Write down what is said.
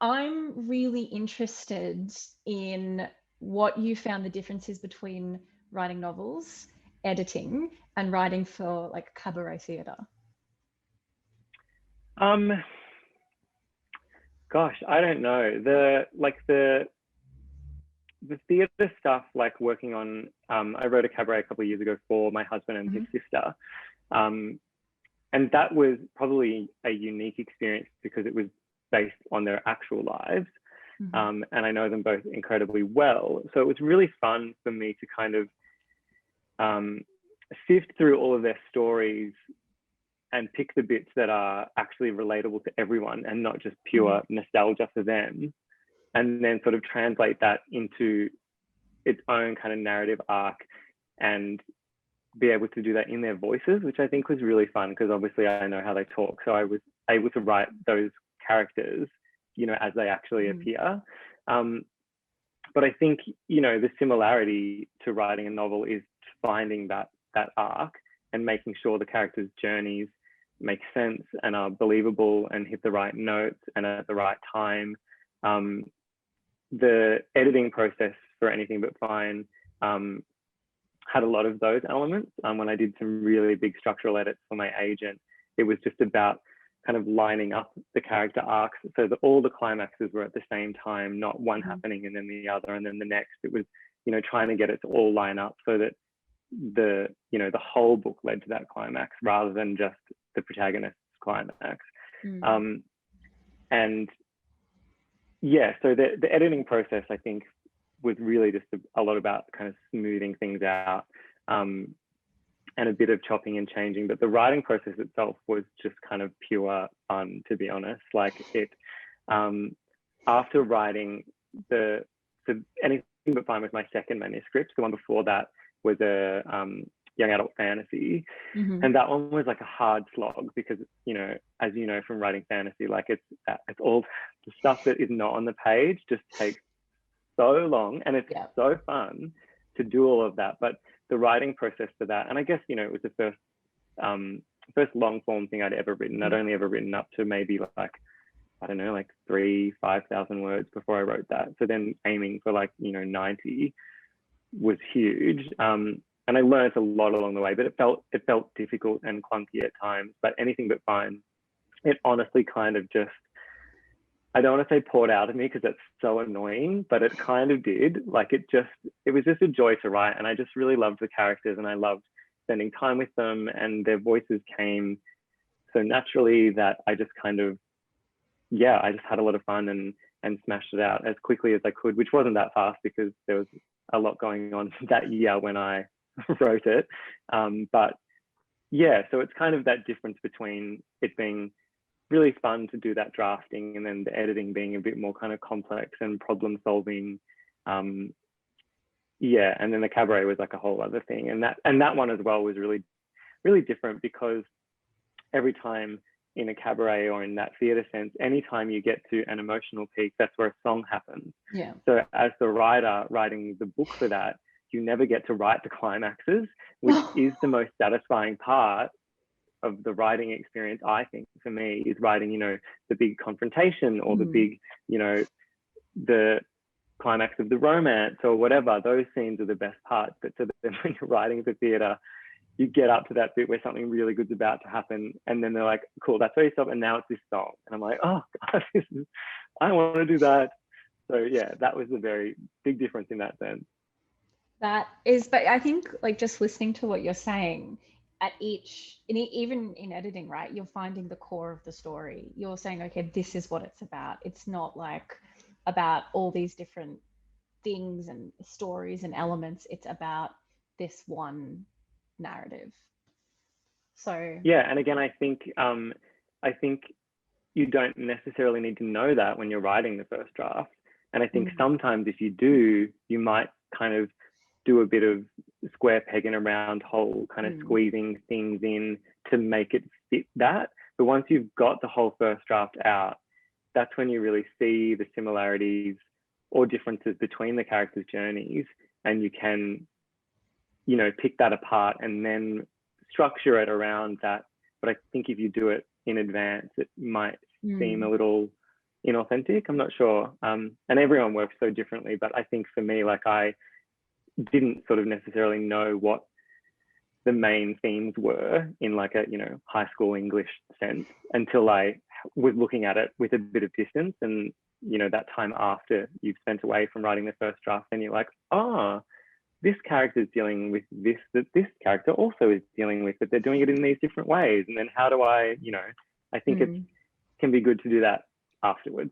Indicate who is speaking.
Speaker 1: I'm really interested in what you found the differences between writing novels, editing, and writing for like cabaret theatre.
Speaker 2: Um, Gosh, I don't know. The theatre stuff, like working on, I wrote a cabaret a couple of years ago for my husband and his sister. Um, and that was probably a unique experience because it was based on their actual lives. And I know them both incredibly well. So it was really fun for me to kind of sift through all of their stories and pick the bits that are actually relatable to everyone and not just pure nostalgia for them, and then sort of translate that into its own kind of narrative arc and be able to do that in their voices, which I think was really fun because obviously I know how they talk. So I was able to write those characters, you know, as they actually appear. But I think, you know, the similarity to writing a novel is finding that arc and making sure the characters' journeys make sense and are believable and hit the right notes and at the right time. The editing process for Anything But Fine had a lot of those elements. When I did some really big structural edits for my agent, it was just about kind of lining up the character arcs so that all the climaxes were at the same time, not one happening and then the other and then the next. It was, you know, trying to get it to all line up so that the whole book led to that climax rather than just the protagonist's climax. And yeah, so the editing process, I think, was really just a lot about kind of smoothing things out and a bit of chopping and changing. But the writing process itself was just kind of pure fun, to be honest. Like it, after writing Anything But Fine was my second manuscript. The one before that was a young adult fantasy. And that one was like a hard slog because, you know, as you know from writing fantasy, like it's all the stuff that is not on the page just takes so long, and it's so fun to do all of that. But the writing process for that, and I guess, you know, it was the first long form thing I'd ever written. I'd only ever written up to maybe like, I don't know, like 5,000 words before I wrote that. So then aiming for like, you know, 90 was huge. And I learned a lot along the way, but it felt difficult and clunky at times. But Anything But Fine, it honestly kind of just, I don't want to say poured out of me because that's so annoying, but it kind of did. Like it was just a joy to write. And I just really loved the characters and I loved spending time with them, and their voices came so naturally that I just kind of, I just had a lot of fun and smashed it out as quickly as I could, which wasn't that fast because there was a lot going on that year when I wrote it. But yeah, so it's kind of that difference between it being really fun to do that drafting and then the editing being a bit more kind of complex and problem solving. And then the cabaret was like a whole other thing. And that one as well was really, really different because every time in a cabaret or in that theatre sense, anytime you get to an emotional peak, that's where a song happens.
Speaker 1: Yeah.
Speaker 2: So as the writer writing the book for that, you never get to write the climaxes, which is the most satisfying part of the writing experience, I think, for me, is writing, you know, the big confrontation or the big, you know, the climax of the romance or whatever. Those scenes are the best parts. But so then when you're writing for theatre, you get up to that bit where something really good's about to happen, and then they're like, cool, that's where you stop, and now it's this song. And I'm like, oh God, I don't want to do that. So yeah, that was a very big difference in that sense.
Speaker 1: That is, but I think like just listening to what you're saying, even in editing, right, you're finding the core of the story. You're saying, okay, this is what it's about. It's not like about all these different things and stories and elements. It's about this one narrative. So
Speaker 2: yeah, and again, I think you don't necessarily need to know that when you're writing the first draft. And I think sometimes if you do, you might kind of do a bit of square peg in a round hole, kind of squeezing things in to make it fit that. But once you've got the whole first draft out, that's when you really see the similarities or differences between the characters' journeys, and you can, you know, pick that apart and then structure it around that. But I think if you do it in advance, it might seem a little inauthentic. I'm not sure. And everyone works so differently, but I think for me, like I didn't sort of necessarily know what the main themes were in like a, high school English sense until I was looking at it with a bit of distance. And, that time after you've spent away from writing the first draft, and you're like, this character is dealing with this, that this character also is dealing with, but they're doing it in these different ways. And then how do I think it can be good to do that afterwards.